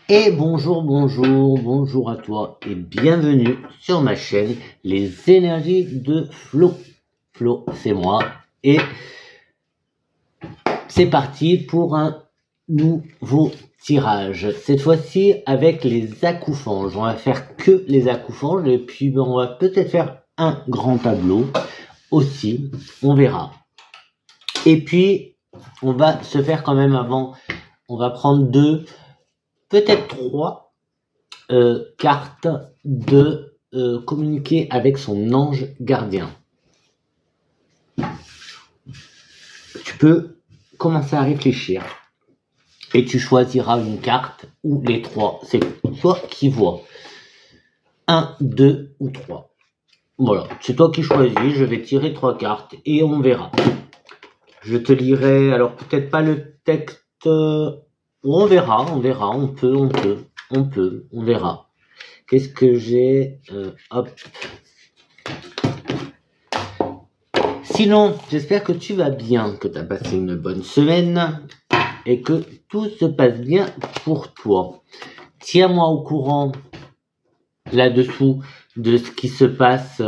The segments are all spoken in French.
Et bonjour à toi et bienvenue sur ma chaîne Les énergies de Flo. Flo, c'est moi et c'est parti pour un nouveau tirage. Cette fois-ci avec les accoufanges. On va faire que les accoufanges et puis on va peut-être faire un grand tableau aussi. On verra. Et puis on va se faire quand même avant. On va prendre deux, peut-être trois cartes de communiquer avec son ange gardien. Tu peux commencer à réfléchir et tu choisiras une carte ou les trois. C'est toi qui vois. 1, 2 ou 3. Voilà, c'est toi qui choisis. Je vais tirer 3 cartes et on verra. Je te lirai, alors peut-être pas le texte. On verra, on verra. Qu'est-ce que j'ai hop. Sinon, j'espère que tu vas bien, que tu as passé une bonne semaine et que tout se passe bien pour toi. Tiens-moi au courant là-dessous de ce qui se passe,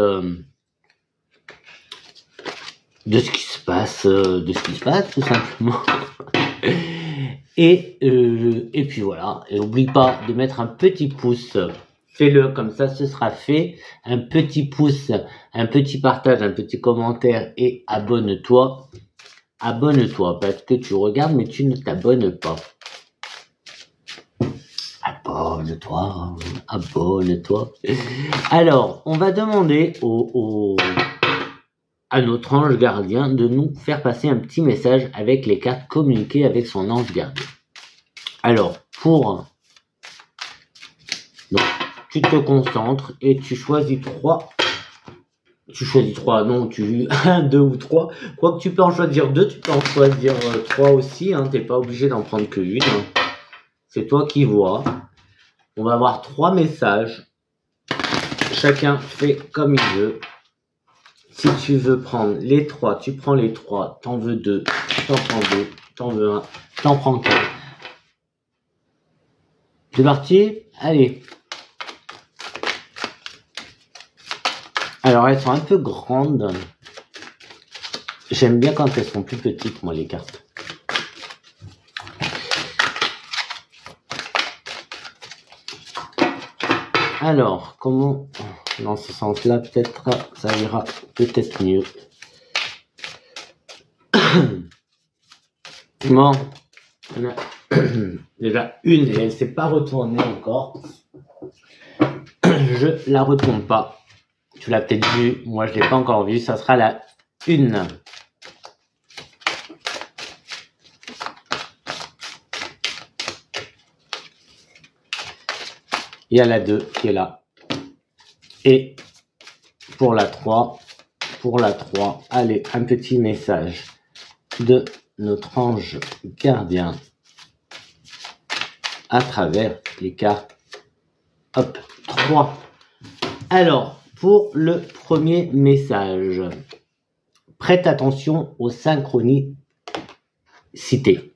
tout simplement. Et puis voilà. Et n'oublie pas de mettre un petit pouce. Fais-le comme ça, ce sera fait. Un petit pouce, un petit partage, un petit commentaire et abonne-toi. Abonne-toi parce que tu regardes mais tu ne t'abonnes pas. Abonne-toi. Alors, on va demander à notre ange gardien de nous faire passer un petit message avec les cartes communiquer avec son ange gardien. Alors, donc, tu te concentres et tu choisis 3. Tu choisis 3, non, 1, 2 ou 3. Quoi que tu peux en choisir 2, tu peux en choisir 3 aussi. Hein, t'es pas obligé d'en prendre que une. Hein. C'est toi qui vois. On va avoir 3 messages. Chacun fait comme il veut. Si tu veux prendre les 3, tu prends les 3. T'en veux 2, t'en prends 2. T'en veux 1, t'en prends 4. C'est parti? Allez. Alors, elles sont un peu grandes. J'aime bien quand elles sont plus petites, moi, les cartes. Alors, comment... Dans ce sens-là, peut-être, ça ira peut-être mieux. Bon, on a déjà une et elle ne s'est pas retournée encore. Je la retourne pas. Tu l'as peut-être vu, moi je l'ai pas encore vu. Ça sera la 1. Il y a la 2 qui est là. Et pour la 3, allez, un petit message de notre ange gardien à travers les cartes. Hop, 3. Alors, pour le premier message, prête attention aux synchronicités.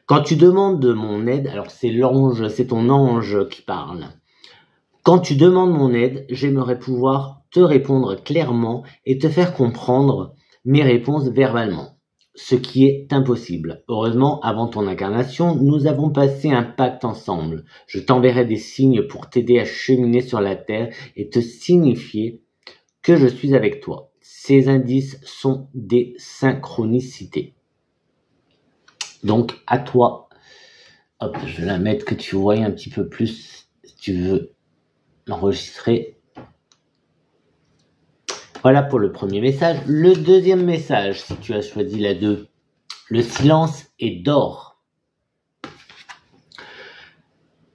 Quand tu demandes mon aide, alors c'est l'ange, c'est ton ange qui parle. Quand tu demandes mon aide, j'aimerais pouvoir te répondre clairement et te faire comprendre mes réponses verbalement, ce qui est impossible. Heureusement, avant ton incarnation, nous avons passé un pacte ensemble. Je t'enverrai des signes pour t'aider à cheminer sur la terre et te signifier que je suis avec toi. Ces indices sont des synchronicités. Donc, à toi. Hop, je vais la mettre que tu vois un petit peu plus, si tu veux l'enregistrer. Voilà pour le premier message. Le deuxième message, si tu as choisi la 2, le silence est d'or.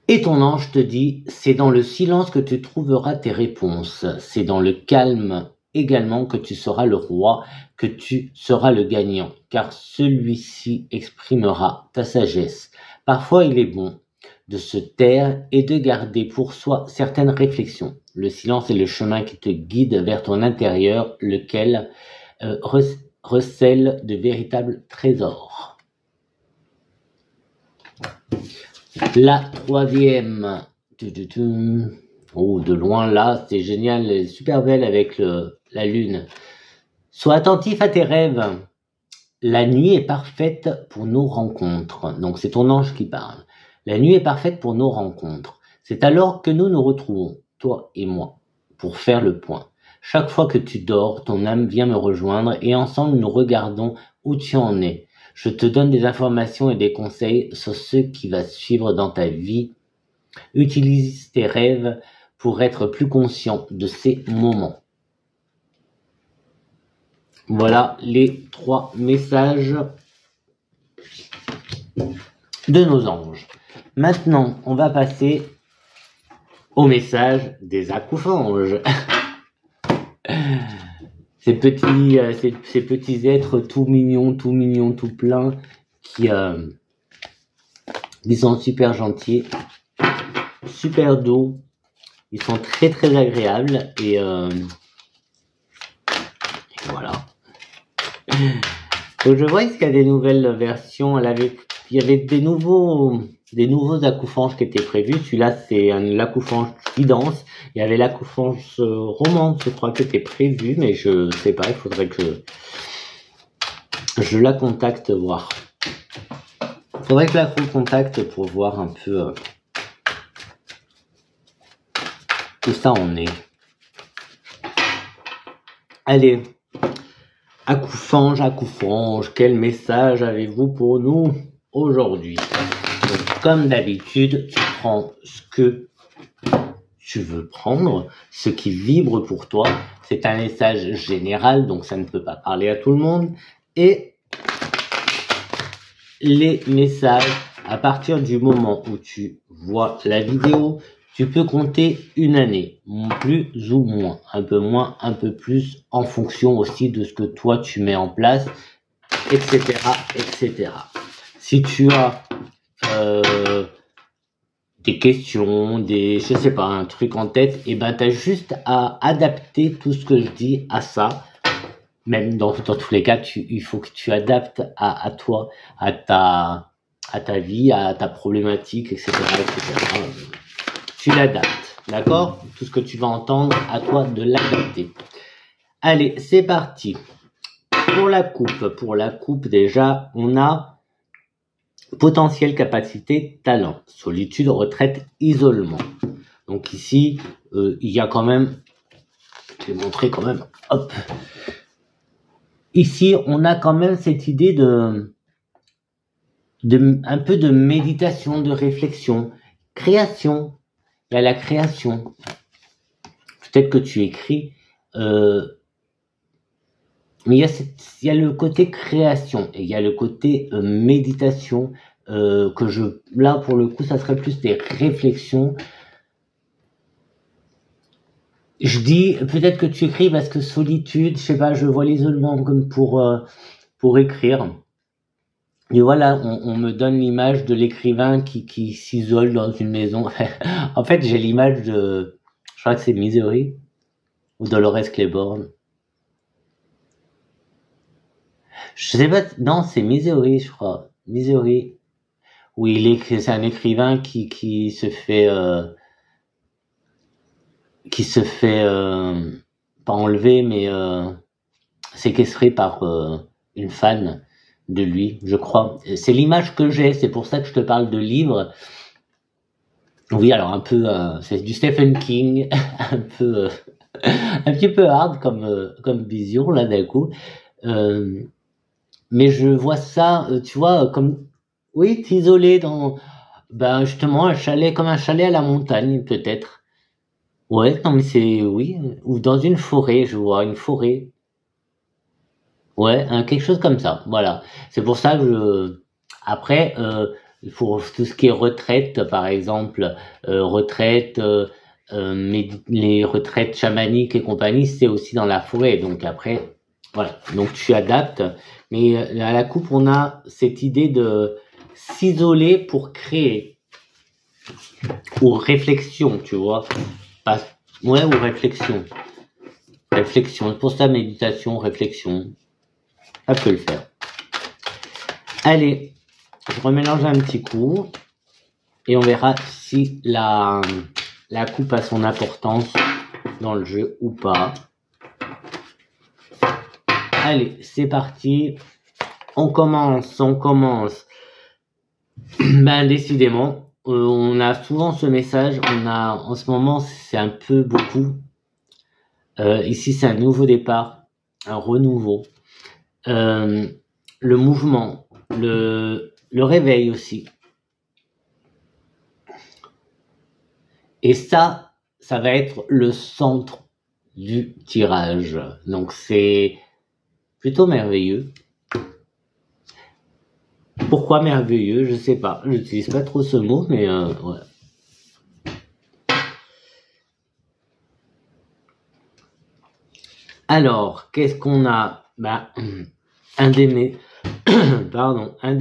Et ton ange te dit, c'est dans le silence que tu trouveras tes réponses. C'est dans le calme également que tu seras le roi, que tu seras le gagnant, car celui-ci exprimera ta sagesse. Parfois, il est bon de se taire et de garder pour soi certaines réflexions. Le silence est le chemin qui te guide vers ton intérieur, lequel recèle de véritables trésors. La troisième. Oh, de loin là, c'est génial, elle est super belle avec la lune. Sois attentif à tes rêves. La nuit est parfaite pour nos rencontres. Donc c'est ton ange qui parle. La nuit est parfaite pour nos rencontres. C'est alors que nous nous retrouvons, toi et moi, pour faire le point. Chaque fois que tu dors, ton âme vient me rejoindre et ensemble nous regardons où tu en es. Je te donne des informations et des conseils sur ce qui va suivre dans ta vie. Utilise tes rêves pour être plus conscient de ces moments. Voilà les 3 messages de nos anges. Maintenant, on va passer au message des acoufanges. Ces petits êtres tout mignons, tout pleins, qui sont super gentils, super doux. Ils sont très agréables et voilà. Donc je vois qu'il y a des nouvelles versions. Il y avait des nouveaux acoufanges qui étaient prévus. Celui-là, c'est l'acoufange qui danse. Il y avait l'acoufange romance, je crois, qui était prévu, mais je sais pas. Il faudrait que je la contacte voir. Il faudrait que je la contacte pour voir un peu où ça en est. Allez. Acoufange, quel message avez-vous pour nous aujourd'hui? Comme d'habitude, tu prends ce que tu veux prendre, ce qui vibre pour toi. C'est un message général, donc ça ne peut pas parler à tout le monde. Et les messages, à partir du moment où tu vois la vidéo, tu peux compter une année, plus ou moins, un peu moins, un peu plus, en fonction aussi de ce que toi tu mets en place, etc., etc. Si tu as des questions, je sais pas, un truc en tête, et ben t'as juste à adapter tout ce que je dis à ça. Même dans tous les cas, il faut que tu adaptes à toi, à ta vie, à ta problématique, etc., etc. Tu l'adaptes, d'accord? Tout ce que tu vas entendre, à toi de l'adapter. Allez, c'est parti. Pour la coupe, déjà, on a potentiel, capacité, talent, solitude, retraite, isolement. Donc ici, il y a quand même, je vais montrer quand même, hop. Ici, on a quand même cette idée de un peu de méditation, de réflexion, création. Il y a la création. Peut-être que tu écris, mais il y a le côté création et il y a le côté méditation là pour le coup, ça serait plus des réflexions. Je dis peut-être que tu écris parce que solitude, je sais pas, je vois l'isolement comme pour écrire. Et voilà, on me donne l'image de l'écrivain qui s'isole dans une maison. En fait, j'ai l'image de, je crois que c'est Misery ou Dolores Claiborne. Je sais pas, non, c'est Misery, je crois. Misery. Oui, c'est un écrivain qui se fait pas enlever, mais séquestré par une fan de lui, je crois. C'est l'image que j'ai, c'est pour ça que je te parle de livres. Oui, alors un peu, c'est du Stephen King, un petit peu hard comme vision là d'un coup. Mais je vois ça, tu vois, comme, oui, t'isoler dans, ben justement un chalet, comme un chalet à la montagne peut-être. Ouais, non mais c'est, oui, ou dans une forêt, je vois une forêt. Ouais, quelque chose comme ça, voilà. C'est pour ça que après, pour tout ce qui est retraite, par exemple, mais les retraites chamaniques et compagnie, c'est aussi dans la forêt. Donc après, voilà. Donc tu adaptes. Mais à la coupe, on a cette idée de s'isoler pour créer. Ou réflexion, tu vois. Ouais, ou réflexion. Réflexion. Pour ça, méditation, réflexion. Ça peut le faire. Allez, je remélange un petit coup. Et on verra si la coupe a son importance dans le jeu ou pas. Allez, c'est parti. On commence. Ben, décidément, on a souvent ce message. En ce moment, c'est un peu beaucoup. Ici, c'est un nouveau départ, un renouveau. Le mouvement, le réveil aussi. Et ça va être le centre du tirage. Donc c'est plutôt merveilleux. Pourquoi merveilleux? Je sais pas. Je n'utilise pas trop ce mot, mais ouais. Alors, qu'est-ce qu'on a? Bah, un des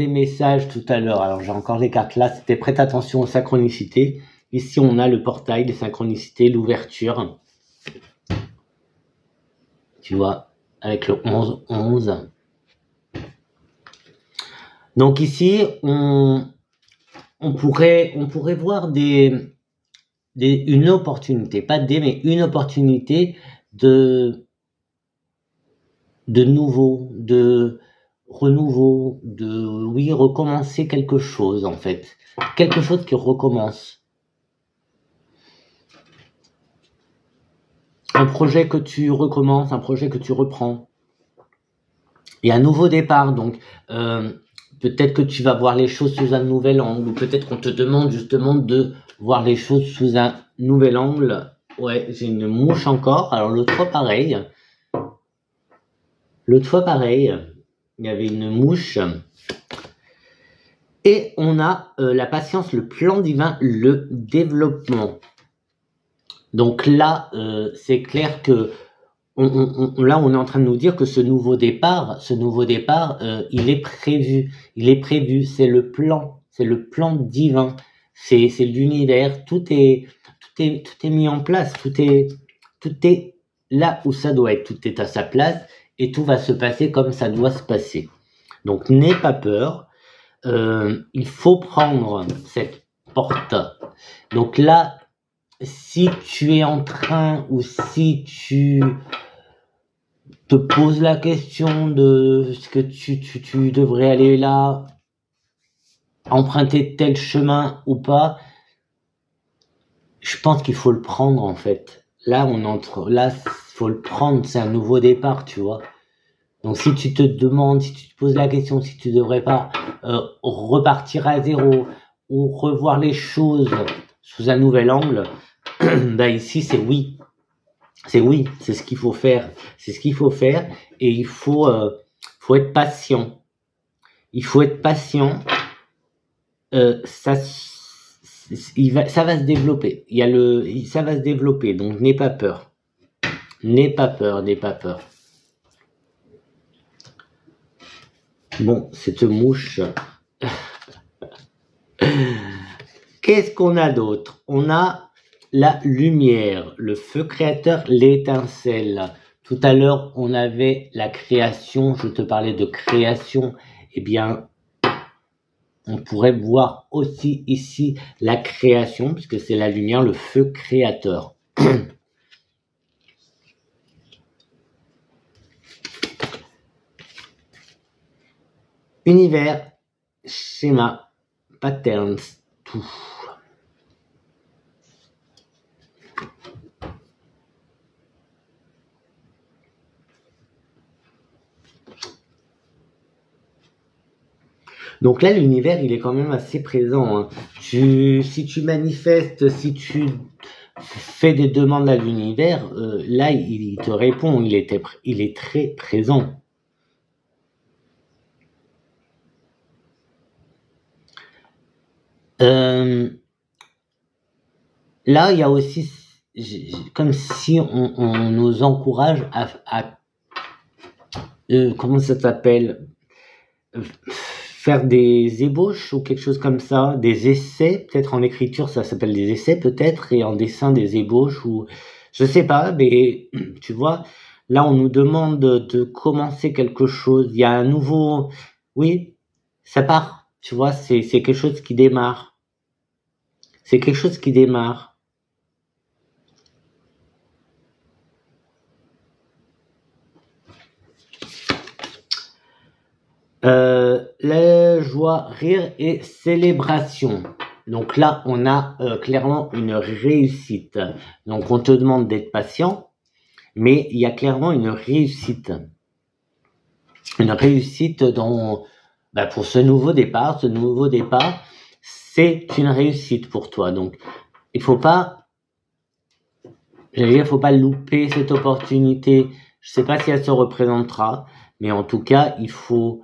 messages tout à l'heure. Alors, j'ai encore les cartes là. C'était prête attention aux synchronicités. Ici, on a le portail des synchronicités, l'ouverture. Tu vois, avec le 11-11. Donc ici, on pourrait voir une opportunité, pas mais une opportunité de nouveau, de renouveau, de recommencer quelque chose en fait, quelque chose qui recommence. Un projet que tu recommences, un projet que tu reprends. Et un nouveau départ, donc peut-être que tu vas voir les choses sous un nouvel angle, ou peut-être qu'on te demande justement de voir les choses sous un nouvel angle. Ouais, j'ai une mouche encore. Alors l'autre fois pareil, il y avait une mouche. Et on a la patience, le plan divin, le développement. Donc là, c'est clair que là, on est en train de nous dire que ce nouveau départ, il est prévu, c'est le plan divin, c'est l'univers, tout est mis en place, tout est là où ça doit être, tout est à sa place et tout va se passer comme ça doit se passer. Donc n'aie pas peur, il faut prendre cette porte. Donc là, si tu es en train ou si tu te poses la question de ce que tu devrais aller là, emprunter tel chemin ou pas, je pense qu'il faut le prendre en fait. Là, faut le prendre, c'est un nouveau départ, tu vois. Donc si tu te demandes, si tu te poses la question, si tu devrais pas repartir à zéro ou revoir les choses sous un nouvel angle, ben ici c'est oui. C'est ce qu'il faut faire. C'est ce qu'il faut faire et il faut être patient. Il faut être patient. Ça va se développer. Ça va se développer. Donc n'aie pas peur. N'aie pas peur. Bon, cette mouche. Qu'est-ce qu'on a d'autre? On a la lumière, le feu créateur, l'étincelle. Tout à l'heure, on avait la création. Je te parlais de création. Eh bien, on pourrait voir aussi ici la création, puisque c'est la lumière, le feu créateur. Univers, schéma, patterns, tout. Donc là, l'univers, il est quand même assez présent. Hein. Si tu manifestes, si tu fais des demandes à l'univers, là, il te répond. Il est très présent. Là, il y a aussi comme si on nous encourage à comment ça s'appelle, faire des ébauches ou quelque chose comme ça, des essais, peut-être en écriture ça s'appelle des essais peut-être, et en dessin des ébauches, ou je sais pas, mais tu vois, là on nous demande de commencer quelque chose, il y a un nouveau, oui, ça part, tu vois, c'est quelque chose qui démarre. C'est quelque chose qui démarre. La joie, rire et célébration. Donc là, on a clairement une réussite. Donc on te demande d'être patient, mais il y a clairement une réussite. Une réussite pour ce nouveau départ. Ce nouveau départ, c'est une réussite pour toi. Donc il faut pas louper cette opportunité. Je sais pas si elle se représentera, mais en tout cas, il faut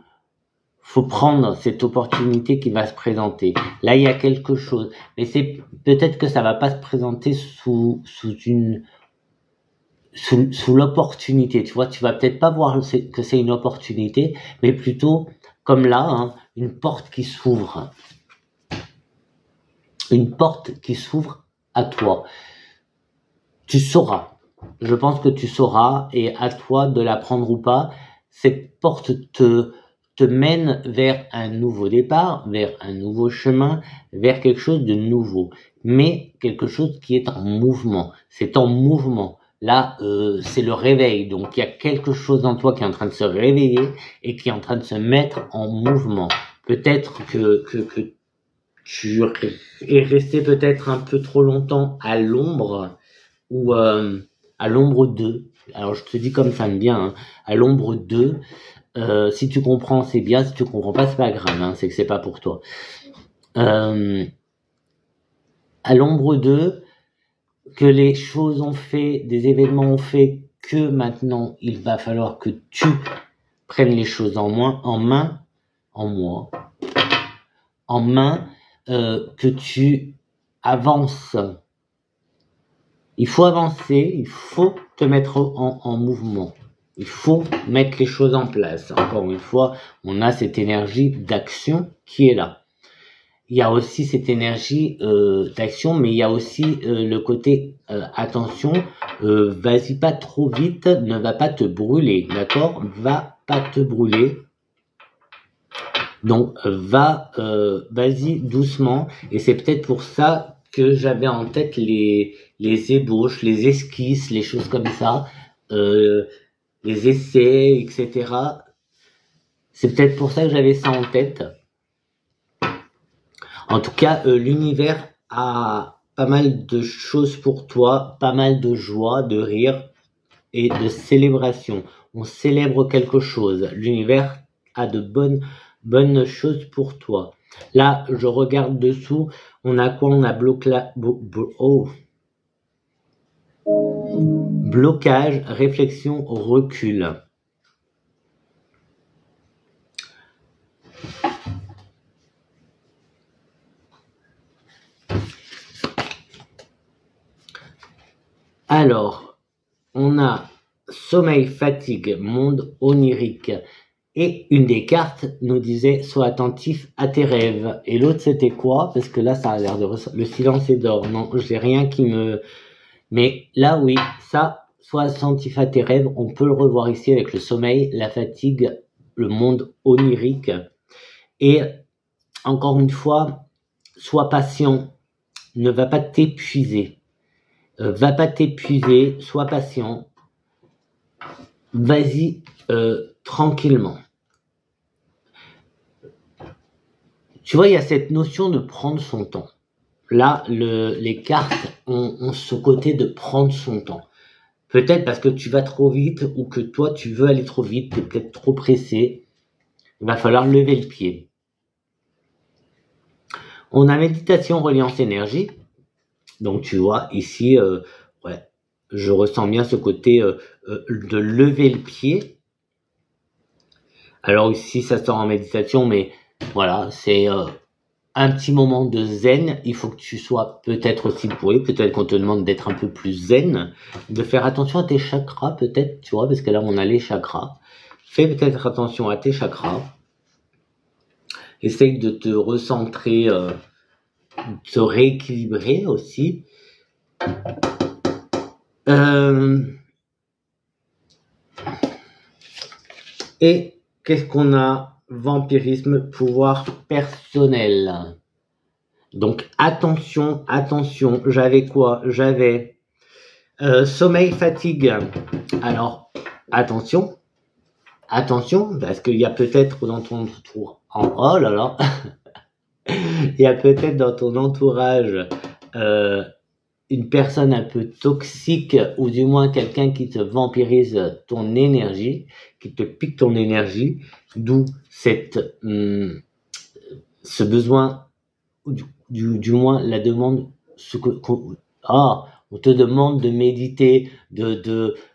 prendre cette opportunité qui va se présenter. Là, il y a quelque chose, mais c'est peut-être que ça va pas se présenter sous l'opportunité. Tu vois, tu vas peut-être pas voir que c'est une opportunité, mais plutôt comme là, hein, une porte qui s'ouvre. Une porte qui s'ouvre à toi. Tu sauras. Je pense que tu sauras, et à toi de la prendre ou pas. Cette porte te mène vers un nouveau départ, vers un nouveau chemin, vers quelque chose de nouveau, mais quelque chose qui est en mouvement. C'est en mouvement. Là, c'est le réveil. Donc, il y a quelque chose en toi qui est en train de se réveiller et qui est en train de se mettre en mouvement. Peut-être que tu es resté peut-être un peu trop longtemps à l'ombre ou à l'ombre d'eux. Alors, je te dis comme ça me vient, hein, à l'ombre d'eux. Si tu comprends, c'est bien. Si tu comprends pas, c'est pas grave. Hein, c'est que c'est pas pour toi. À l'ombre d'eux, que les choses ont fait, des événements ont fait que maintenant, il va falloir que tu prennes les choses en main, que tu avances. Il faut avancer, il faut te mettre en mouvement. Il faut mettre les choses en place. Encore une fois, on a cette énergie d'action qui est là. Il y a aussi cette énergie d'action, mais il y a aussi le côté attention, vas-y pas trop vite, ne va pas te brûler, d'accord? Va pas te brûler. Donc vas-y doucement, et c'est peut-être pour ça que j'avais en tête les ébauches, les esquisses, les choses comme ça. Les essais, etc. C'est peut-être pour ça que j'avais ça en tête. En tout cas, l'univers a pas mal de choses pour toi, pas mal de joie, de rire et de célébration. On célèbre quelque chose. L'univers a de bonnes choses pour toi. Là, je regarde dessous. On a quoi? On a blocage, réflexion, recul. Alors, on a sommeil, fatigue, monde onirique. Et une des cartes nous disait « Sois attentif à tes rêves ». Et l'autre, c'était quoi? Parce que là, ça a l'air de... Le silence est d'or. Non, j'ai rien qui me... Mais là, oui, ça, sois attentif à tes rêves. On peut le revoir ici avec le sommeil, la fatigue, le monde onirique. Et encore une fois, sois patient. Ne va pas t'épuiser. Va pas t'épuiser, sois patient. Vas-y tranquillement. Tu vois, il y a cette notion de prendre son temps. Là, les cartes ont ce côté de prendre son temps. Peut-être parce que tu vas trop vite ou que toi, tu veux aller trop vite, tu es peut-être trop pressé. Il va falloir lever le pied. On a méditation, reliance, énergie. Donc, tu vois, ici, ouais, je ressens bien ce côté de lever le pied. Alors ici, ça sort en méditation, mais voilà, c'est un petit moment de zen. Il faut que tu sois peut-être aussi bourré, peut-être qu'on te demande d'être un peu plus zen, de faire attention à tes chakras, peut-être, tu vois, parce que là, on a les chakras. Fais peut-être attention à tes chakras. Essaye de te recentrer, de te rééquilibrer aussi. Et qu'est-ce qu'on a? Vampirisme, pouvoir personnel. Donc attention, attention, j'avais quoi? J'avais sommeil, fatigue. Alors attention, attention, parce qu'il y a peut-être dans ton tour, oh là là, il y a peut-être dans ton entourage une personne un peu toxique ou du moins quelqu'un qui te vampirise ton énergie, qui te pique ton énergie, d'où ce besoin, du moins la demande, on te demande de méditer,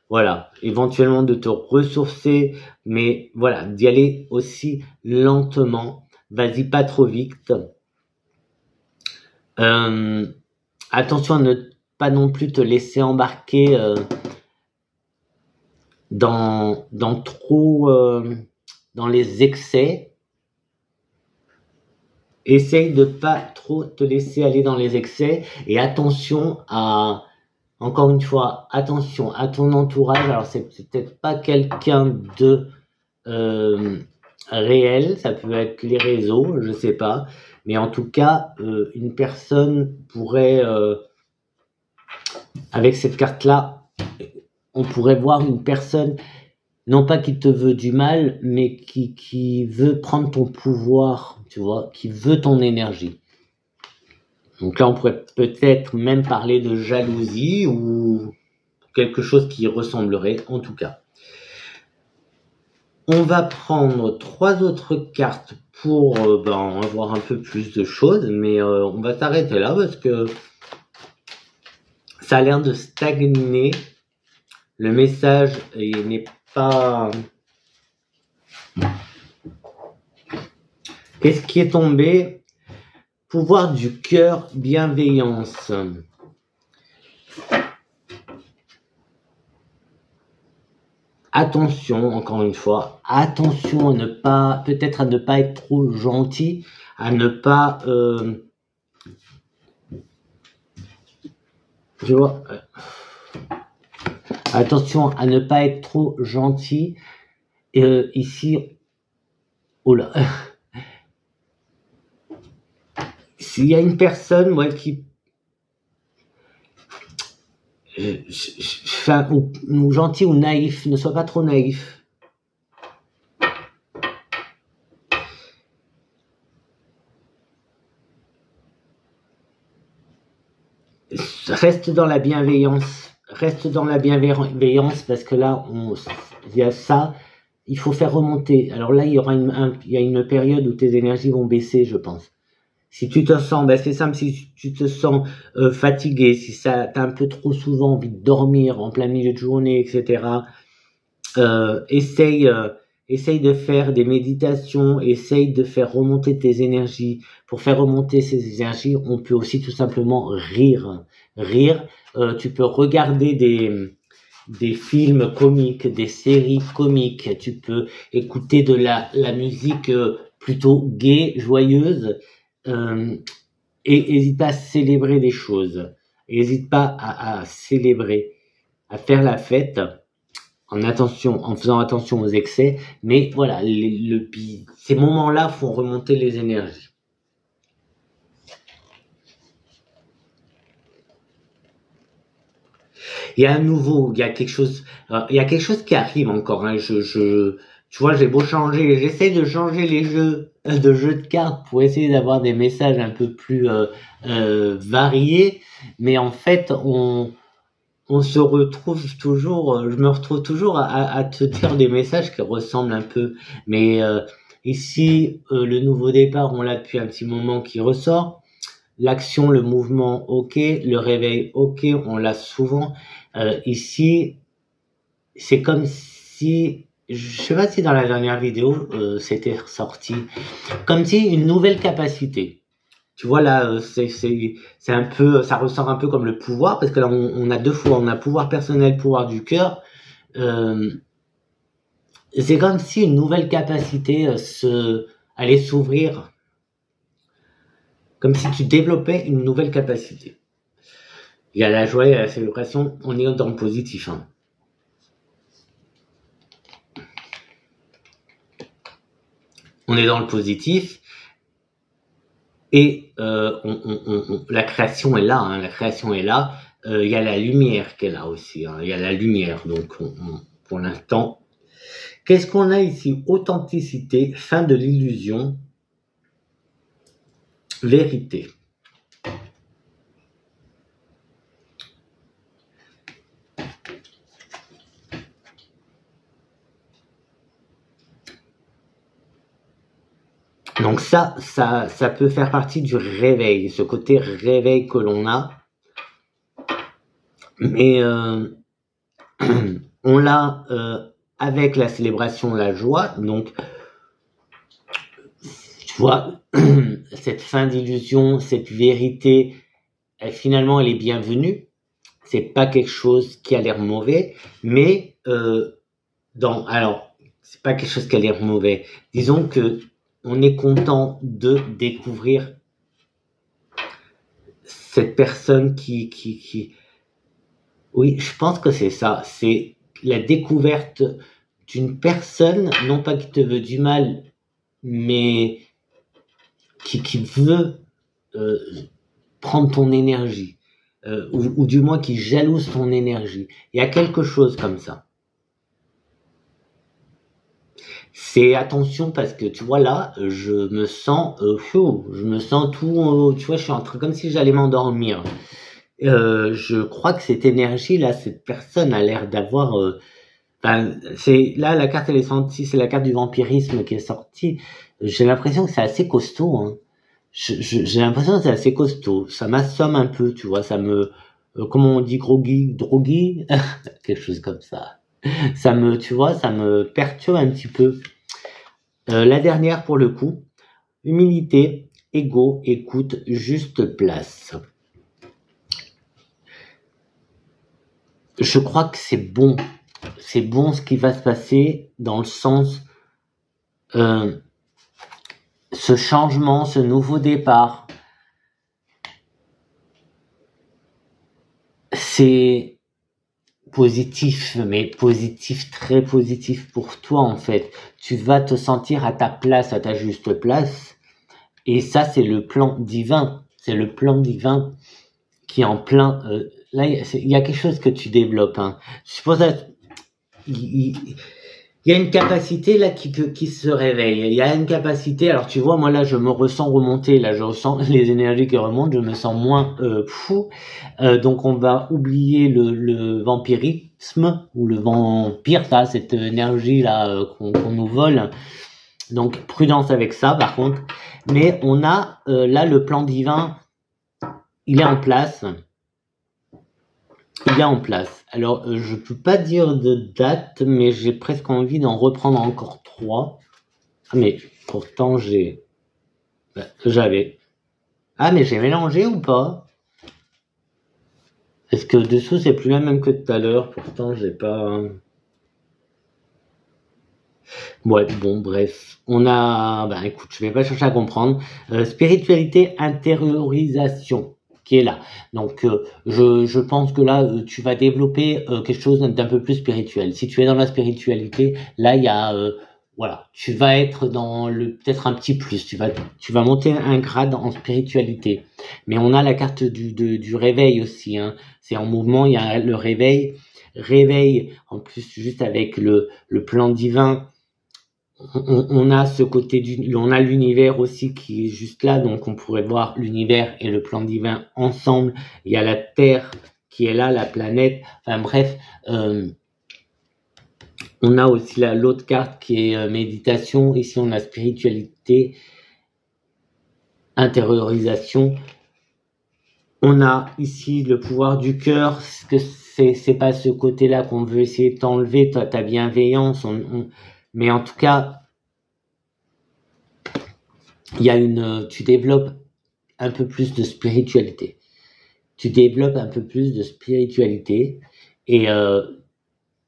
voilà, éventuellement de te ressourcer, mais voilà, d'y aller aussi lentement, vas-y pas trop vite. Attention à ne pas non plus te laisser embarquer dans les excès. Essaye de pas trop te laisser aller dans les excès et attention encore une fois, attention à ton entourage. Alors c'est peut-être pas quelqu'un de réel, ça peut être les réseaux, je sais pas, mais en tout cas, une personne pourrait, avec cette carte-là, on pourrait voir une personne, non pas qui te veut du mal, mais qui veut prendre ton pouvoir, tu vois, qui veut ton énergie. Donc là, on pourrait peut-être même parler de jalousie ou quelque chose qui ressemblerait, en tout cas. On va prendre 3 autres cartes pour avoir un peu plus de choses, mais on va s'arrêter là parce que ça a l'air de stagner. Le message n'est pas... Qu'est-ce qui est tombé? Pouvoir du cœur, bienveillance. Attention, encore une fois, attention peut-être à ne pas être trop gentil, à ne pas, attention à ne pas être trop gentil. Ici, oh là, s'il y a une personne, qui ou gentil ou naïf, ne sois pas trop naïf. Reste dans la bienveillance. Reste dans la bienveillance parce que là, il y a ça. Il faut faire remonter. Alors là, il y a une période où tes énergies vont baisser, je pense. Si tu te sens, c'est simple, si tu te sens fatigué, si t'as un peu trop souvent envie de dormir en plein milieu de journée, etc., essaye de faire des méditations, essaye de faire remonter tes énergies. Pour faire remonter ces énergies, on peut aussi tout simplement rire. Tu peux regarder des films comiques, des séries comiques, tu peux écouter de la musique plutôt gaie, joyeuse, et n'hésite pas à célébrer des choses. N'hésite pas à célébrer, à faire la fête en faisant attention aux excès, mais voilà, ces moments-là font remonter les énergies. Il y a quelque chose qui arrive encore, hein. Tu vois, j'ai beau changer, j'essaie de changer les jeux de cartes pour essayer d'avoir des messages un peu plus variés, mais en fait, on se retrouve toujours, je me retrouve toujours à te dire des messages qui ressemblent un peu, mais ici, le nouveau départ, on l'a depuis un petit moment qui ressort. L'action, le mouvement, ok. Le réveil, ok. On l'a souvent. Ici, c'est comme si, je sais pas si dans la dernière vidéo, c'était ressorti, comme si une nouvelle capacité. Tu vois là, c'est un peu, ça ressort un peu comme le pouvoir, parce que là on a 2 fois, on a pouvoir personnel, pouvoir du cœur. C'est comme si une nouvelle capacité allait s'ouvrir. Comme si tu développais une nouvelle capacité. Il y a la joie et la célébration, on est dans le positif. Hein. On est dans le positif. Et la création est là, hein, la création est là. Il y a la lumière qui est là aussi, hein, il y a la lumière. Donc, pour l'instant, qu'est-ce qu'on a ici? Authenticité, fin de l'illusion, vérité. Donc ça peut faire partie du réveil, ce côté réveil que l'on a. Mais on l'a avec la célébration, la joie. Donc, tu vois, cette fin d'illusion, cette vérité, finalement, elle est bienvenue. C'est pas quelque chose qui a l'air mauvais, mais alors, c'est pas quelque chose qui a l'air mauvais. Disons que on est content de découvrir cette personne qui... Oui, je pense que c'est ça. C'est la découverte d'une personne, non pas qui te veut du mal, mais qui veut prendre ton énergie, ou du moins qui jalouse ton énergie. Il y a quelque chose comme ça. C'est attention parce que tu vois là, je me sens tout, tu vois, je suis en train comme si j'allais m'endormir. Je crois que cette énergie là, cette personne a l'air d'avoir, c'est là la carte elle est sortie, c'est la carte du vampirisme qui est sortie. J'ai l'impression que c'est assez costaud. Hein. J'ai l'impression que c'est assez costaud. Ça m'assomme un peu, tu vois, ça me, comment on dit, drogué, quelque chose comme ça. Ça me, tu vois, ça me perturbe un petit peu. La dernière pour le coup, humilité, ego, écoute, juste place. Je crois que c'est bon ce qui va se passer dans le sens, ce changement, ce nouveau départ, c'est positif, mais positif, très positif pour toi en fait. Tu vas te sentir à ta place, à ta juste place. Et ça, c'est le plan divin. C'est le plan divin qui est en plein... là, il y a quelque chose que tu développes. Hein. Je suppose il y a une capacité là qui se réveille. Il y a une capacité. Alors tu vois, moi là, je me ressens remonter. Là, je ressens les énergies qui remontent. Je me sens moins fou. Donc on va oublier le vampirisme ou le vampire, ça, cette énergie là qu'on nous vole. Donc prudence avec ça, par contre. Mais on a là le plan divin. Il est en place. Il est en place. Alors, je peux pas dire de date, mais j'ai presque envie d'en reprendre encore 3. Ah, mais pourtant, j'avais... Ah, mais j'ai mélangé ou pas? Est-ce que dessous, c'est plus la même que tout à l'heure? Pourtant, j'ai pas... Ouais, bon, bref. On a... Ben, écoute, je vais pas chercher à comprendre. Spiritualité, intériorisation qui est là. Donc, je pense que là, tu vas développer quelque chose d'un peu plus spirituel. Si tu es dans la spiritualité, là, il y a, voilà, tu vas être dans peut-être un petit plus. Tu vas monter un grade en spiritualité. Mais on a la carte du réveil aussi. Hein. C'est en mouvement. Il y a le réveil. En plus, juste avec le plan divin. On a ce côté on a l'univers aussi qui est juste là, donc on pourrait voir l'univers et le plan divin ensemble. Il y a la Terre qui est là, la planète. Enfin bref, on a aussi l'autre carte qui est méditation. Ici on a spiritualité, intériorisation. On a ici le pouvoir du cœur, que c'est pas ce côté-là qu'on veut essayer de t'enlever, ta bienveillance. Mais en tout cas, tu développes un peu plus de spiritualité. Tu développes un peu plus de spiritualité et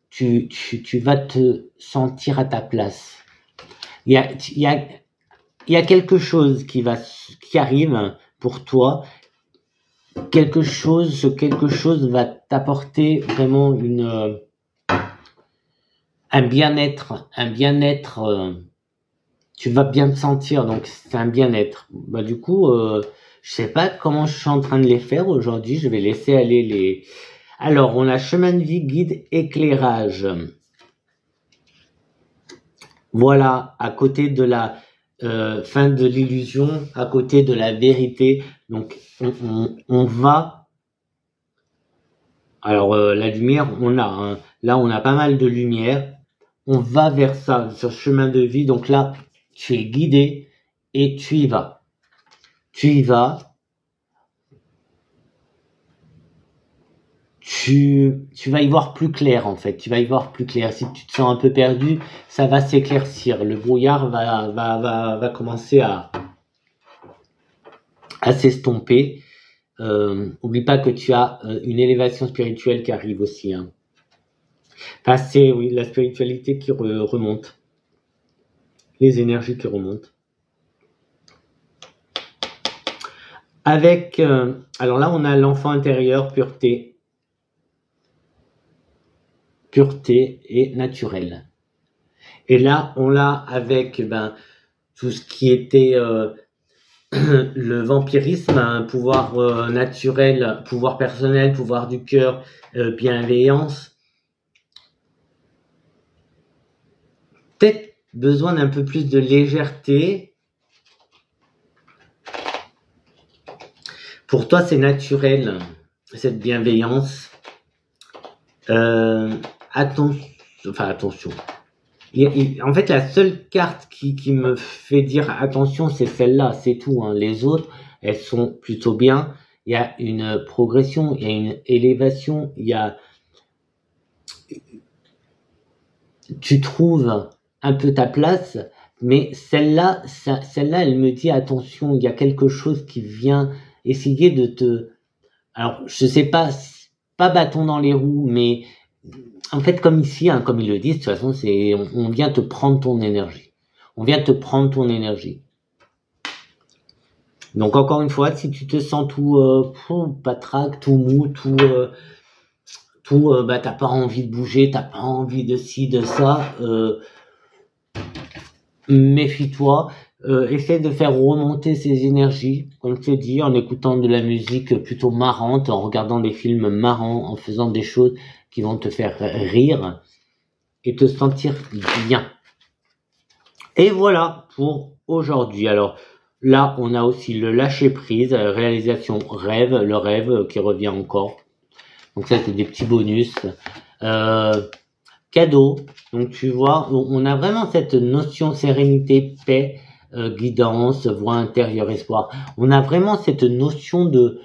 tu vas te sentir à ta place. Il y a quelque chose qui arrive pour toi. Quelque chose va t'apporter vraiment un bien-être tu vas bien te sentir, donc c'est un bien-être. Bah du coup, je sais pas comment je suis en train de les faire aujourd'hui, je vais laisser aller les... Alors, on a chemin de vie, guide, éclairage. Voilà, à côté de la fin de l'illusion, à côté de la vérité. Donc, on va... Alors, la lumière, on a... Hein, là, on a pas mal de lumière. On va vers ça, sur chemin de vie. Donc là, tu es guidé et tu y vas. Tu y vas. Tu vas y voir plus clair en fait. Tu vas y voir plus clair. Si tu te sens un peu perdu, ça va s'éclaircir. Le brouillard va commencer à s'estomper. Oublie pas que tu as une élévation spirituelle qui arrive aussi. Hein. Enfin, c'est oui, la spiritualité qui remonte. Les énergies qui remontent. Avec, alors là, on a l'enfant intérieur, pureté. Pureté et naturel. Et là, on l'a avec tout ce qui était le vampirisme, un pouvoir naturel, pouvoir personnel, pouvoir du cœur, bienveillance. Peut-être besoin d'un peu plus de légèreté. Pour toi, c'est naturel, cette bienveillance. Attention. En fait, la seule carte qui me fait dire attention, c'est celle-là, c'est tout. Hein. Les autres, elles sont plutôt bien. Il y a une progression, il y a une élévation, il y a... Tu trouves un peu ta place, mais celle-là, elle me dit attention, il y a quelque chose qui vient essayer de te... Alors, je sais pas bâton dans les roues, mais en fait, comme ici, hein, comme ils le disent, de toute façon, c'est on vient te prendre ton énergie. On vient te prendre ton énergie. Donc, encore une fois, si tu te sens tout patraque, tout mou, t'as pas envie de bouger, t'as pas envie de ci, de ça, méfie-toi. Essaie de faire remonter ces énergies, comme je te dis, en écoutant de la musique plutôt marrante, en regardant des films marrants, en faisant des choses qui vont te faire rire et te sentir bien. Et voilà pour aujourd'hui. Alors là, on a aussi le lâcher prise, réalisation rêve, le rêve qui revient encore. Donc ça, c'est des petits bonus. Cadeau. Donc tu vois, on a vraiment cette notion sérénité, paix, guidance, voie intérieure, espoir. On a vraiment cette notion de...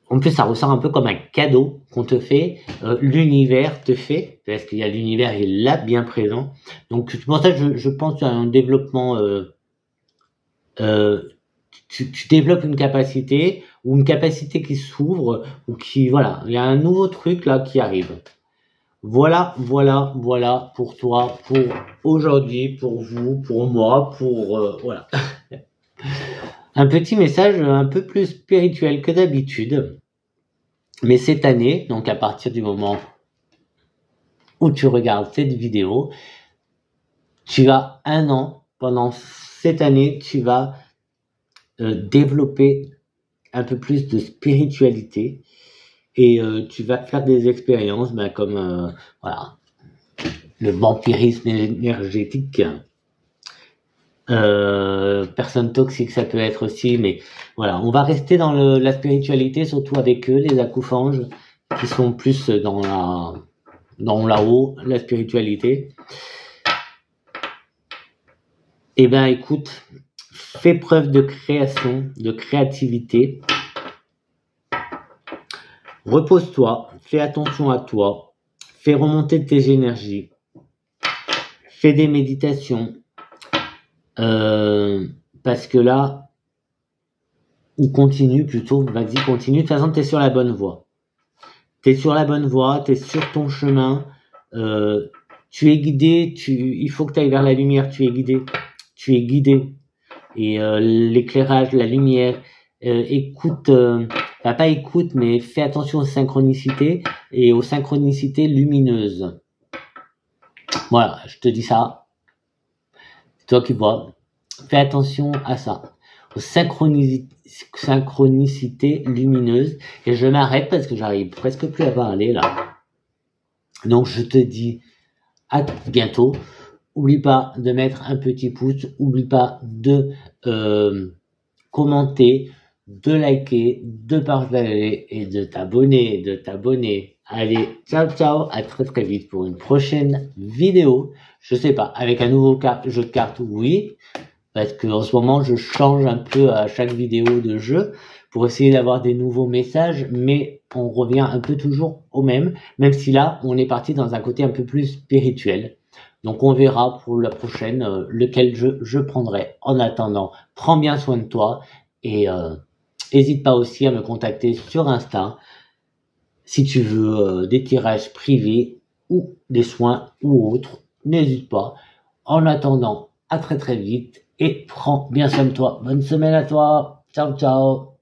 En plus, ça ressort un peu comme un cadeau qu'on te fait. L'univers te fait, parce qu'il y a l'univers, il est là, bien présent. Donc, c'est pour ça que je pense à un développement... tu développes une capacité, ou une capacité qui s'ouvre, ou qui... Voilà, il y a un nouveau truc là qui arrive. Voilà pour toi, pour aujourd'hui, pour vous, pour moi, pour... voilà. Un petit message un peu plus spirituel que d'habitude. Mais cette année, donc à partir du moment où tu regardes cette vidéo, tu as 1 an. Pendant cette année, tu vas développer un peu plus de spiritualité. Et tu vas faire des expériences comme voilà, le vampirisme énergétique. Personne toxique, ça peut être aussi, mais voilà, on va rester dans la spiritualité, surtout avec eux, les acoufanges, qui sont plus dans là-haut, la spiritualité. Eh ben, écoute, fais preuve de création, de créativité. Repose-toi, fais attention à toi, fais remonter tes énergies, fais des méditations, parce que là, ou continue plutôt, vas-y, continue, de toute façon, t'es sur la bonne voie. T'es sur la bonne voie, t'es sur ton chemin, tu es guidé, il faut que tu ailles vers la lumière, tu es guidé. Et l'éclairage, la lumière, écoute... pas écoute, mais fais attention aux synchronicités et aux synchronicités lumineuses. Voilà, je te dis ça. toi qui vois, fais attention à ça, aux synchronicités lumineuses. Et je m'arrête parce que j'arrive presque plus à parler là. Donc je te dis à bientôt. Oublie pas de mettre un petit pouce, oublie pas de commenter, de liker, de partager et de t'abonner. Allez, ciao ciao, à très très vite pour une prochaine vidéo. Je sais pas, avec un nouveau jeu de cartes, oui, parce que en ce moment je change un peu à chaque vidéo de jeu pour essayer d'avoir des nouveaux messages, mais on revient un peu toujours au même si là on est parti dans un côté un peu plus spirituel. Donc on verra pour la prochaine lequel je prendrai. En attendant, prends bien soin de toi et n'hésite pas aussi à me contacter sur Insta si tu veux des tirages privés ou des soins ou autres. N'hésite pas. En attendant, à très très vite et prends bien soin de toi. Bonne semaine à toi. Ciao ciao.